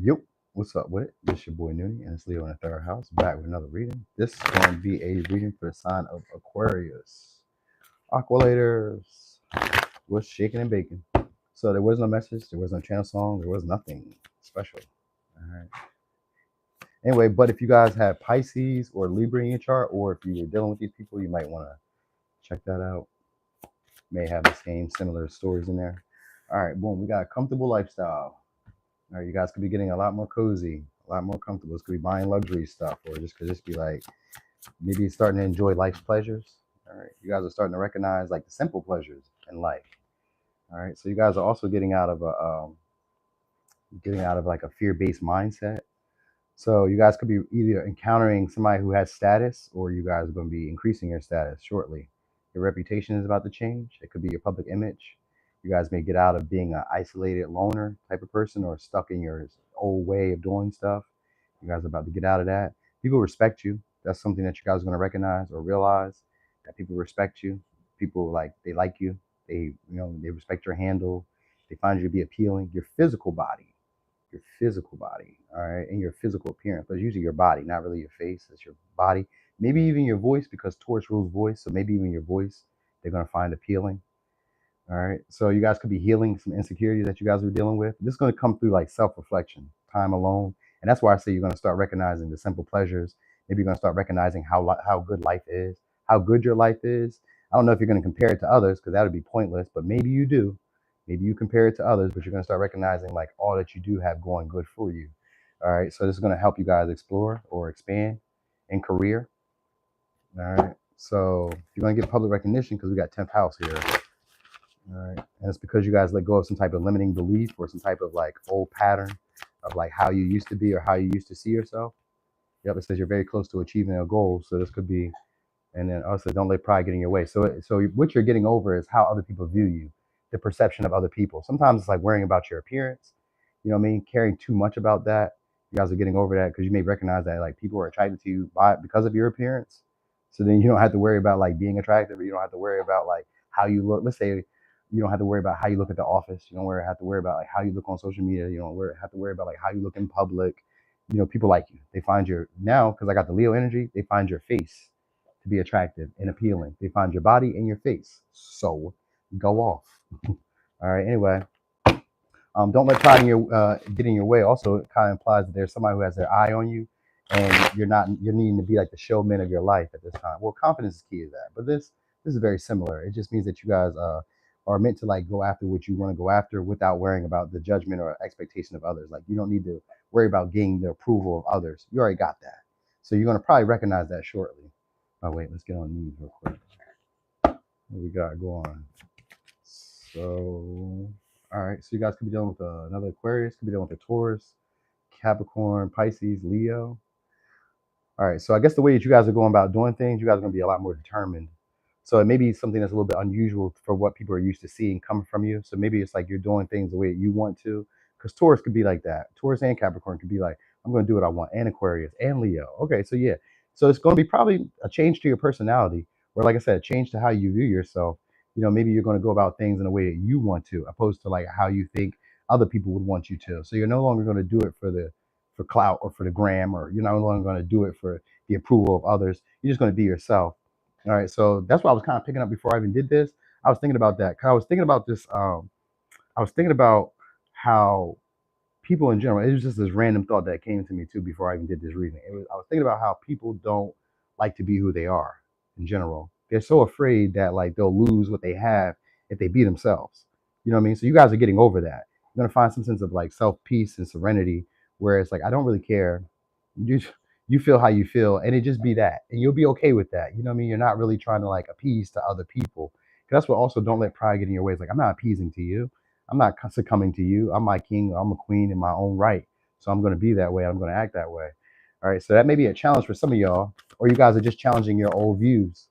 Yo, what's up with it? This your boy Noonie, and it's Leo in the third house, back with another reading. This is going to be a reading for the sign of Aquarius. Aqualators, what's shaking and baking? So there was no message, there was no channel song, there was nothing special. All right. Anyway, but if you guys have Pisces or Libra in your chart, or if you're dealing with these people, you might want to check that out. May have the same similar stories in there. All right, boom, we got a comfortable lifestyle. All right, you guys could be getting a lot more cozy, a lot more comfortable. This could be buying luxury stuff, or just could just be like maybe starting to enjoy life's pleasures. All right, you guys are starting to recognize like the simple pleasures in life. All right, so you guys are also getting out of like a fear-based mindset. So you guys could be either encountering somebody who has status, or you guys are going to be increasing your status shortly. Your reputation is about to change. It could be your public image. You guys may get out of being an isolated loner type of person or stuck in your old way of doing stuff. You guys are about to get out of that. People respect you. That's something that you guys are going to recognize or realize, that people respect you. People they like you. They respect your handle. They find you to be appealing. Your physical body, all right, and your physical appearance. But it's usually your body, not really your face. It's your body, maybe even your voice, because Taurus rules voice. So maybe even your voice, they're gonna find appealing. All right. So you guys could be healing some insecurity that you guys are dealing with. This is gonna come through like self-reflection, time alone, and that's why I say you're gonna start recognizing the simple pleasures. Maybe you're gonna start recognizing how good life is, how good your life is. I don't know if you're gonna compare it to others because that would be pointless, but maybe you do. Maybe you compare it to others, but you're going to start recognizing like all that you do have going good for you. All right. So this is going to help you guys explore or expand in career. All right. So you're going to get public recognition because we got 10th house here. All right. And it's because you guys let go of some type of limiting belief or some type of like old pattern of like how you used to be or how you used to see yourself. Yep. It says you're very close to achieving a goal. So this could be, and then also don't let pride get in your way. So what you're getting over is how other people view you, the perception of other people. Sometimes it's like worrying about your appearance, you know what I mean, caring too much about that. You guys are getting over that because you may recognize that like people are attracted to you because of your appearance. So then you don't have to worry about like being attractive, or you don't have to worry about like how you look. Let's say you don't have to worry about how you look at the office. You don't have to worry about like how you look on social media. You don't have to worry about like how you look in public. People like you. They find your now, because I got the Leo energy, they find your face to be attractive and appealing. They find your body and your face. So go off. All right. Anyway, don't let pride in get in your way. Also, it kind of implies that there's somebody who has their eye on you, and you're needing to be like the showman of your life at this time. Well, confidence is key to that, but this is very similar. It just means that you guys are meant to like go after what you want to go after without worrying about the judgment or expectation of others. Like you don't need to worry about gaining the approval of others. You already got that. So you're gonna probably recognize that shortly. Oh wait, let's get on these real quick. What we got going? So, all right. So you guys could be dealing with another Aquarius, could be dealing with a Taurus, Capricorn, Pisces, Leo. All right. So I guess the way that you guys are going about doing things, you guys are going to be a lot more determined. So it may be something that's a little bit unusual for what people are used to seeing coming from you. So maybe it's like you're doing things the way you want to. Because Taurus could be like that. Taurus and Capricorn could be like, I'm going to do what I want. And Aquarius and Leo. Okay. So yeah. So it's going to be probably a change to your personality, or like I said, a change to how you view yourself. Maybe you're going to go about things in a way that you want to, opposed to like how you think other people would want you to. So you're no longer going to do it for clout or for the gram, or you're no longer going to do it for the approval of others. You're just going to be yourself. All right. So that's what I was kind of picking up before I even did this. I was thinking about that. 'Cause I was thinking about this. I was thinking about how people in general, it was just this random thought that came to me too before I even did this reading. I was thinking about how people don't like to be who they are in general. They're so afraid that like they'll lose what they have if they be themselves. You know what I mean? So you guys are getting over that. You're gonna find some sense of like self peace and serenity, where it's like I don't really care. You feel how you feel, and it just be that, and you'll be okay with that. You know what I mean? You're not really trying to like appease to other people. 'Cause that's what also, don't let pride get in your way. It's like I'm not appeasing to you. I'm not succumbing to you. I'm my king. I'm a queen in my own right. So I'm going to be that way. I'm going to act that way. All right. So that may be a challenge for some of y'all, or you guys are just challenging your old views,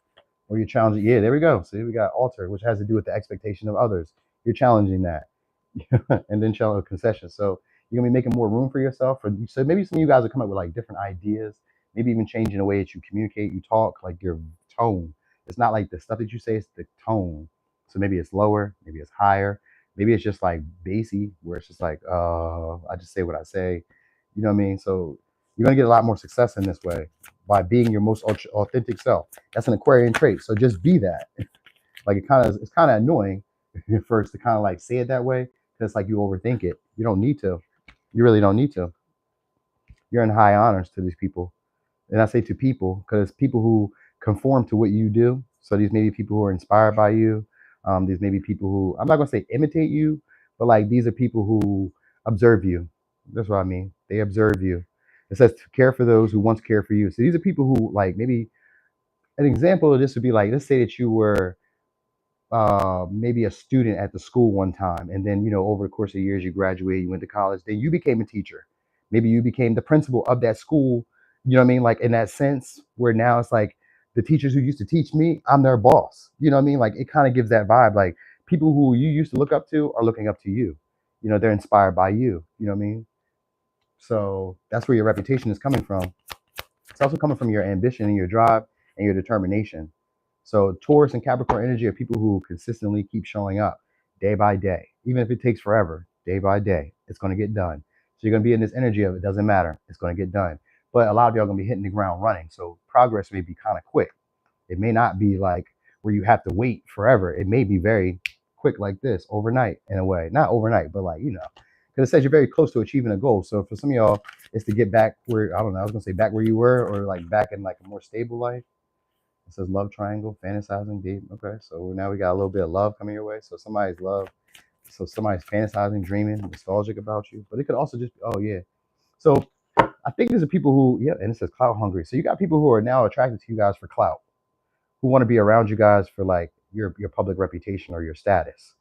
or you're challenging. Yeah, there we go. See, we got altar, which has to do with the expectation of others. You're challenging that, and then challenge concession. So you're gonna be making more room for yourself. So maybe some of you guys are coming up with like different ideas, maybe even changing the way that you communicate, you talk, like your tone. It's not like the stuff that you say; it's the tone. So maybe it's lower, maybe it's higher, maybe it's just like bassy, where it's just like, I just say what I say. You know what I mean? So you're gonna get a lot more success in this way by being your most authentic self. That's an Aquarian trait. So just be that. Like it's kind of annoying at first to kind of like say it that way because it's like you overthink it. You don't need to. You really don't need to. You're in high honors to these people, and I say to people because people who conform to what you do. So these may be people who are inspired by you. These may be people who I'm not gonna say imitate you, but like these are people who observe you. That's what I mean. They observe you. It says to care for those who once care for you. So these are people who like maybe an example of this would be like let's say that you were maybe a student at the school one time, and then over the course of years you graduated, you went to college, then you became a teacher. Maybe you became the principal of that school. You know what I mean? Like in that sense, where now it's like the teachers who used to teach me, I'm their boss. You know what I mean? Like it kind of gives that vibe. Like people who you used to look up to are looking up to you. They're inspired by you. You know what I mean? So that's where your reputation is coming from. It's also coming from your ambition and your drive and your determination. So Taurus and Capricorn energy are people who consistently keep showing up day by day, even if it takes forever, day by day. It's going to get done. So you're going to be in this energy of it doesn't matter. It's going to get done. But a lot of y'all are going to be hitting the ground running. So progress may be kind of quick. It may not be like where you have to wait forever. It may be very quick like this overnight in a way. Not overnight, but like, because it says you're very close to achieving a goal. So for some of y'all, it's to get back where, I don't know, I was going to say back where you were or like back in like a more stable life. It says love triangle, fantasizing, deep. Okay, so now we got a little bit of love coming your way. So somebody's love, so somebody's fantasizing, dreaming, nostalgic about you. But it could also just be, oh yeah. So I think there's a people who, yeah, and it says clout hungry. So you got people who are now attracted to you guys for clout, who want to be around you guys for like your public reputation or your status.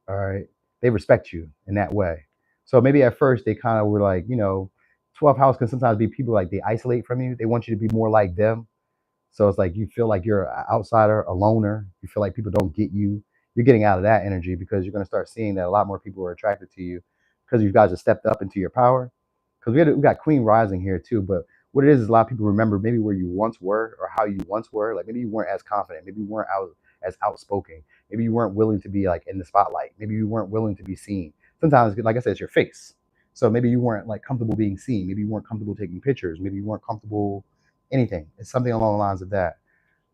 All right, they respect you in that way. So maybe at first they kind of were like, 12th house can sometimes be people like they isolate from you. They want you to be more like them. So it's like you feel like you're an outsider, a loner. You feel like people don't get you. You're getting out of that energy because you're going to start seeing that a lot more people are attracted to you because you guys have stepped up into your power. Because we got Queen Rising here too, but what it is a lot of people remember maybe where you once were or how you once were. Like maybe you weren't as confident, maybe you weren't as outspoken, maybe you weren't willing to be like in the spotlight, maybe you weren't willing to be seen. Sometimes, like I said, it's your face. So maybe you weren't like comfortable being seen. Maybe you weren't comfortable taking pictures. Maybe you weren't comfortable anything. It's something along the lines of that.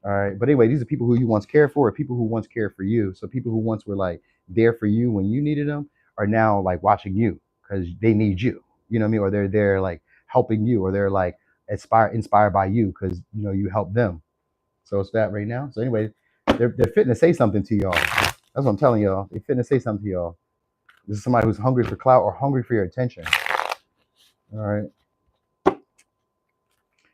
All right. But anyway, these are people who you once cared for, or people who once cared for you. So people who once were like there for you when you needed them are now like watching you because they need you. You know what I mean? Or they're there like helping you, or they're like inspired by you because you help them. So it's that right now. So anyway, they're fitting to say something to y'all. That's what I'm telling y'all. They're fitting to say something to y'all. This is somebody who's hungry for clout or hungry for your attention. All right.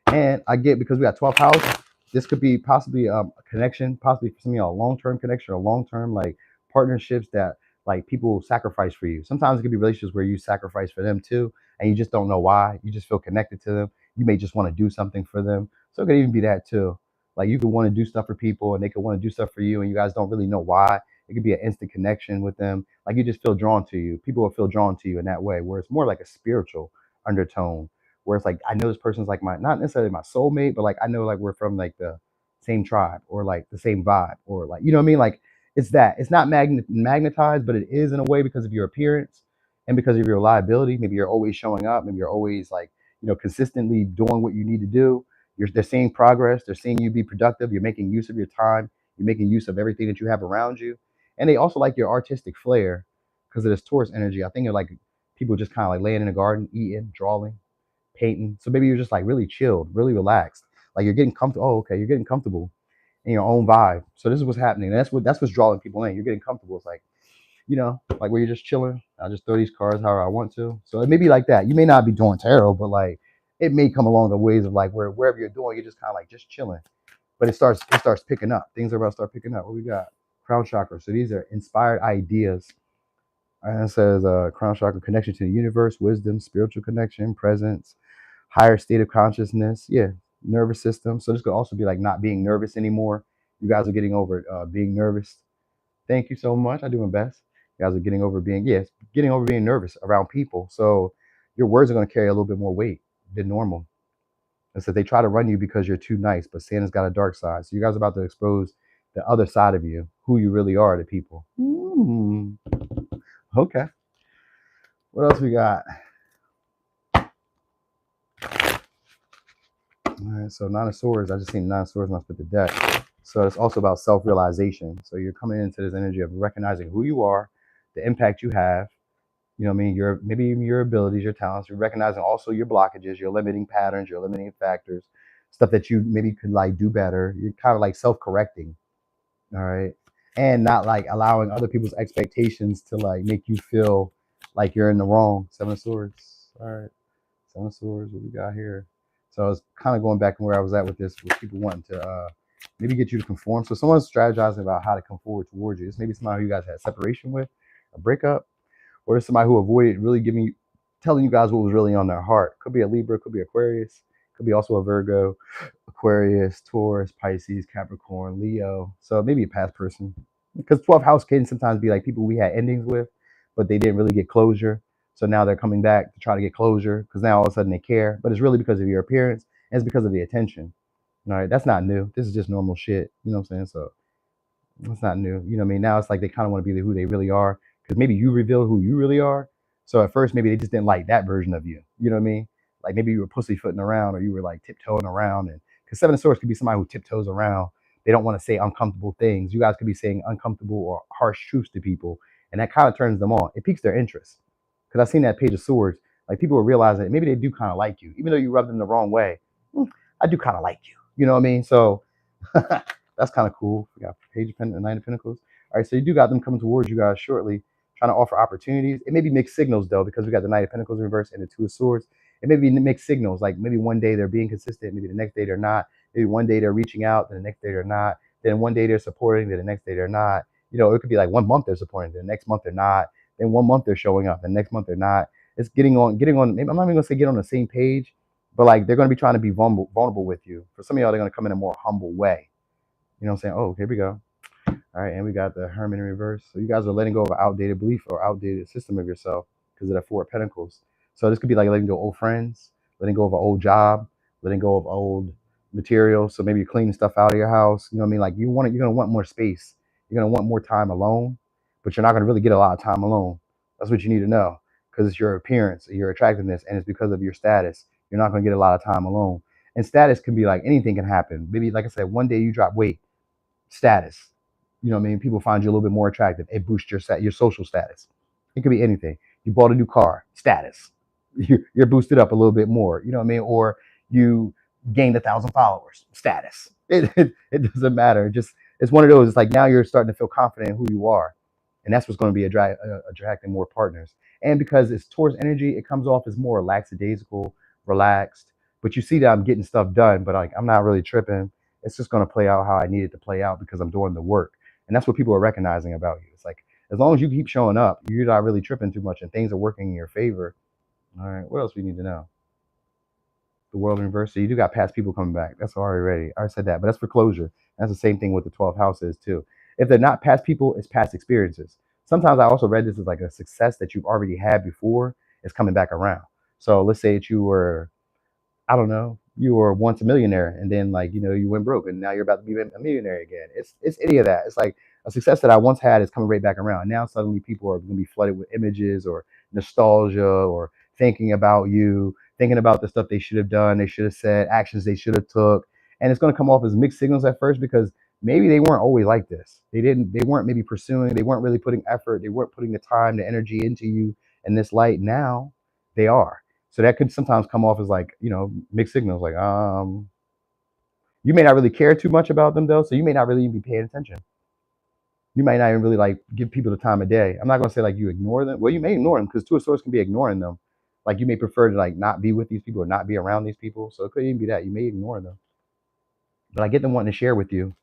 And I get because we got 12th house, this could be possibly a connection, possibly for some of y'all, a long-term connection or long-term like partnerships that like people sacrifice for you. Sometimes it could be relationships where you sacrifice for them too, and you just don't know why. You just feel connected to them. You may just want to do something for them. So it could even be that too. Like you could want to do stuff for people and they could want to do stuff for you and you guys don't really know why. It could be an instant connection with them. Like you just feel drawn to you. People will feel drawn to you in that way, where it's more like a spiritual undertone where it's like I know this person's like my not necessarily my soulmate, but like I know like we're from like the same tribe or like the same vibe or like you know what I mean? Like it's that it's not magnetized, but it is in a way because of your appearance and because of your reliability. Maybe you're always showing up. Maybe you're always like consistently doing what you need to do. They're seeing progress. They're seeing you be productive. You're making use of your time. You're making use of everything that you have around you, and they also like your artistic flair because of this Taurus energy. I think they're like people just kind of like laying in the garden, eating, drawing, painting. So maybe you're just like really chilled, really relaxed. Like you're getting comfortable. Oh, okay, you're getting comfortable in your own vibe. So this is what's happening. And that's what's drawing people in. You're getting comfortable. It's like, like where you're just chilling. I just throw these cards however I want to. So it may be like that. You may not be doing tarot, but like it may come along the ways of like wherever you're doing, you're just kind of like just chilling. But it starts picking up. Things are about to start picking up. What we got? Crown chakra. So these are inspired ideas. And it says crown chakra connection to the universe, wisdom, spiritual connection, presence, higher state of consciousness. Yeah, nervous system. So this could also be like not being nervous anymore. You guys are getting over being nervous. Thank you so much. I'm doing best. You guys are getting over getting over being nervous around people. So your words are going to carry a little bit more weight than normal. And so they try to run you because you're too nice, but Santa's got a dark side. So you guys are about to expose the other side of you, who you really are to people. Okay. What else we got? All right, so Nine of Swords, I just seen Nine of Swords when I split the deck. So it's also about self-realization. So you're coming into this energy of recognizing who you are, the impact you have, you know what I mean, your maybe even your abilities, your talents. You're recognizing also your blockages, your limiting patterns, your limiting factors, stuff that you maybe could like do better. You're kind of like self-correcting, all right, and not like allowing other people's expectations to like make you feel like you're in the wrong. Seven of Swords, all right. Seven of Swords, what we got here? So I was kind of going back to where I was at with this, with people wanting to maybe get you to conform. So someone's strategizing about how to come forward towards you. This may be somebody who you guys had separation with, a breakup, or somebody who avoided really telling you guys what was really on their heart. Could be a Libra, could be Aquarius, could be also a Virgo, Aquarius, Taurus, Pisces, Capricorn, Leo. So maybe a past person. Because 12th house can sometimes be like people we had endings with, but they didn't really get closure. So now they're coming back to try to get closure because now all of a sudden they care. But it's really because of your appearance and it's because of the attention. All right, that's not new. This is just normal shit. You know what I'm saying? So it's not new. You know what I mean? Now it's like they kind of want to be who they really are because maybe you revealed who you really are. So at first, maybe they just didn't like that version of you. You know what I mean? Like maybe you were pussyfooting around or you were like tiptoeing around. And because Seven of Swords could be somebody who tiptoes around. They don't want to say uncomfortable things. You guys could be saying uncomfortable or harsh truths to people. And that kind of turns them on. It piques their interest. Because I've seen that Page of Swords. Like people will realize that maybe they do kind of like you. Even though you rub them the wrong way. I do kind of like you. You know what I mean? So that's kind of cool. We got Page of Pentacles, Nine of Pentacles. All right, so you do got them coming towards you guys shortly, trying to offer opportunities. It may be mixed signals though, because we got the Knight of Pentacles in reverse and the Two of Swords. It may be mixed signals. Like maybe one day they're being consistent, maybe the next day they're not. Maybe one day they're reaching out, then the next day they're not. Then one day they're supporting, then the next day they're not. You know, it could be like 1 month they're supporting, then the next month they're not. Then 1 month they're showing up, the next month they're not. It's getting on. Maybe I'm not even gonna say get on the same page, but like they're gonna be trying to be vulnerable with you. For some of y'all, they're gonna come in a more humble way. You know what I'm saying? Oh, here we go. All right, and we got the Hermit in reverse. So you guys are letting go of an outdated belief or outdated system of yourself because of that Four of Pentacles. So this could be like letting go of old friends, letting go of an old job, letting go of old material. So maybe you're cleaning stuff out of your house. You know what I mean? Like you're gonna want more space. You're gonna want more time alone, but you're not gonna really get a lot of time alone. That's what you need to know because it's your appearance, your attractiveness, and it's because of your status. You're not gonna get a lot of time alone. And status can be like anything can happen. Maybe like I said, one day you drop weight, status. You know what I mean? People find you a little bit more attractive. It boosts your social status. It could be anything. You bought a new car, status. You're boosted up a little bit more. You know what I mean? Or you gained 1,000 followers, status. It doesn't matter. It's one of those. It's like now you're starting to feel confident in who you are, and that's what's going to be attracting more partners. And because it's Taurus energy, it comes off as more lackadaisical, relaxed. But you see that I'm getting stuff done, but like I'm not really tripping. It's just going to play out how I need it to play out because I'm doing the work. And that's what people are recognizing about you. It's like, as long as you keep showing up, you're not really tripping too much and things are working in your favor. All right, what else we need to know? The world in reverse. So you do got past people coming back. That's already. I said that, but that's for closure. That's the same thing with the 12th house is too. If they're not past people, it's past experiences. Sometimes I also read this as like a success that you've already had before is coming back around. So let's say that you were, I don't know, you were once a millionaire and then like, you know, you went broke and now you're about to be a millionaire again. It's any of that. It's like a success that I once had is coming right back around. Now suddenly people are gonna be flooded with images or nostalgia or thinking about you, thinking about the stuff they should have done, they should have said, actions they should have took. And it's gonna come off as mixed signals at first because maybe they weren't always like this. They weren't maybe pursuing, they weren't really putting effort, they weren't putting the time, the energy into you in this light. Now they are. So that could sometimes come off as like, you know, mixed signals. Like, you may not really care too much about them though, so you may not really even be paying attention. You might not even really like give people the time of day. I'm not gonna say like you ignore them. Well, you may ignore them because Two of Swords can be ignoring them. Like you may prefer to like not be with these people or not be around these people. So it could even be that you may ignore them. But I get them wanting to share with you,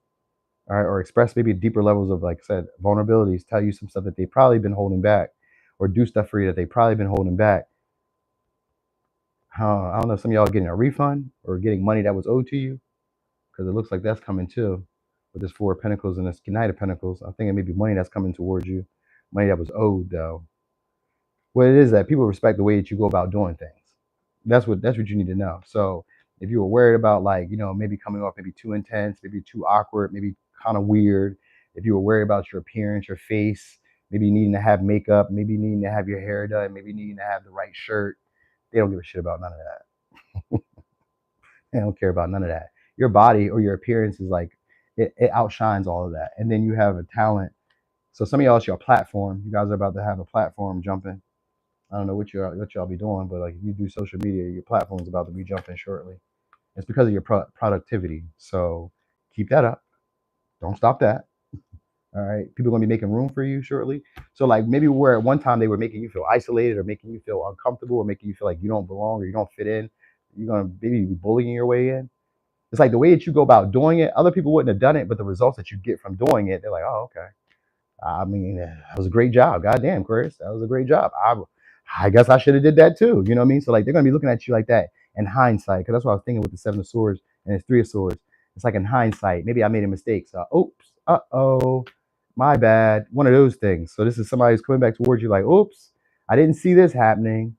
all right, or express maybe deeper levels of like I said, vulnerabilities, tell you some stuff that they've probably been holding back, or do stuff for you that they've probably been holding back. I don't know if some of y'all are getting a refund or getting money that was owed to you because it looks like that's coming too. With this Four of Pentacles and this Knight of Pentacles, I'm thinking maybe money that's coming towards you, money that was owed though. What it is that people respect the way that you go about doing things. That's what you need to know. So if you were worried about like you know maybe coming off maybe too intense, maybe too awkward, maybe kind of weird, if you were worried about your appearance, your face, maybe needing to have makeup, maybe needing to have your hair done, maybe needing to have the right shirt, they don't give a shit about none of that. They don't care about none of that. Your body or your appearance is like it outshines all of that. And then you have a talent. So some of y'all, it's your platform. You guys are about to have a platform jumping. I don't know what y'all be doing, but like if you do social media, your platform's about to be jumping shortly. It's because of your productivity. So keep that up. Don't stop that. All right. People are gonna be making room for you shortly. So like maybe where at one time they were making you feel isolated or making you feel uncomfortable or making you feel like you don't belong or you don't fit in, you're gonna maybe be bullying your way in. It's like the way that you go about doing it, other people wouldn't have done it, but the results that you get from doing it, they're like, oh, okay. I mean, that was a great job. Goddamn, Chris, that was a great job. I guess I should have did that too. You know what I mean? So like they're gonna be looking at you like that in hindsight, because that's what I was thinking with the Seven of Swords and it's Three of Swords. It's like in hindsight, maybe I made a mistake. So oops, my bad. One of those things. So this is somebody who's coming back towards you like, oops, I didn't see this happening.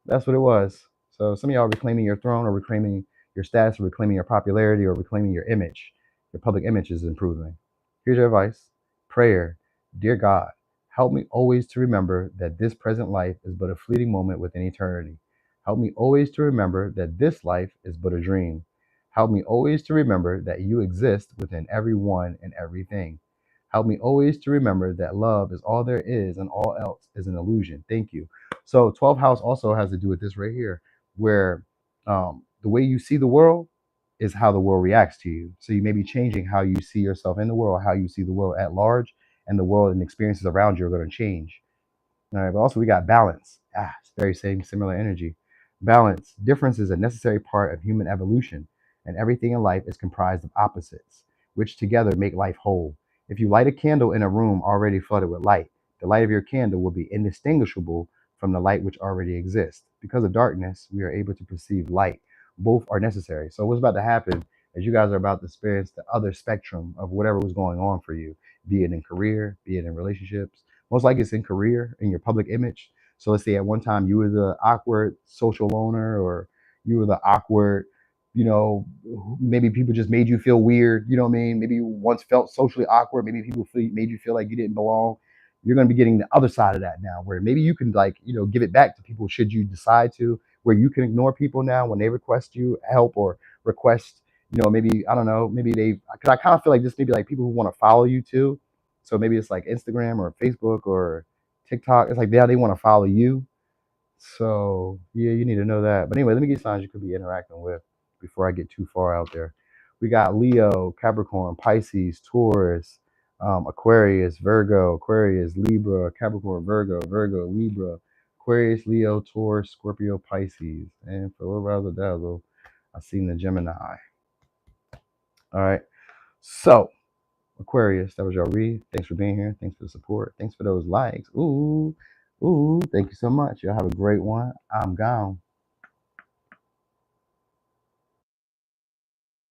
That's what it was. So some of y'all are reclaiming your throne or reclaiming your status or reclaiming your popularity or reclaiming your image. Your public image is improving. Here's your advice. Prayer. Dear God, help me always to remember that this present life is but a fleeting moment within eternity. Help me always to remember that this life is but a dream. Help me always to remember that you exist within everyone and everything. Help me always to remember that love is all there is and all else is an illusion. Thank you. So 12th house also has to do with this right here, where the way you see the world is how the world reacts to you. So you may be changing how you see yourself in the world, how you see the world at large, and the world and experiences around you are going to change. All right, but also we got balance. It's very same similar energy. Balance. Difference is a necessary part of human evolution, and everything in life is comprised of opposites, which together make life whole. If you light a candle in a room already flooded with light, the light of your candle will be indistinguishable from the light which already exists. Because of darkness, we are able to perceive light. Both are necessary. So what's about to happen is you guys are about to experience the other spectrum of whatever was going on for you, be it in career, be it in relationships, most likely it's in career, in your public image. So let's say at one time you were the awkward social loner, or you were the awkward, you know, maybe people just made you feel weird. You know what I mean? Maybe you once felt socially awkward. Maybe people made you feel like you didn't belong. You're going to be getting the other side of that now, where maybe you can like, give it back to people should you decide to, where you can ignore people now when they request you help or request, maybe, I don't know, maybe because I kind of feel like this maybe like people who want to follow you too, so maybe it's like Instagram or Facebook or TikTok. It's like they want to follow you. So yeah, you need to know that. But anyway, let me get signs you could be interacting with before I get too far out there. We got Leo, Capricorn, Pisces, Taurus, Aquarius, Virgo, Aquarius, Libra, Capricorn, Virgo, Libra, Aquarius, Leo, Taurus, Scorpio, Pisces. And for a little razzle dazzle, I seen the Gemini. All right. So Aquarius, that was your read. Thanks for being here. Thanks for the support. Thanks for those likes. Ooh, thank you so much. Y'all have a great one. I'm gone.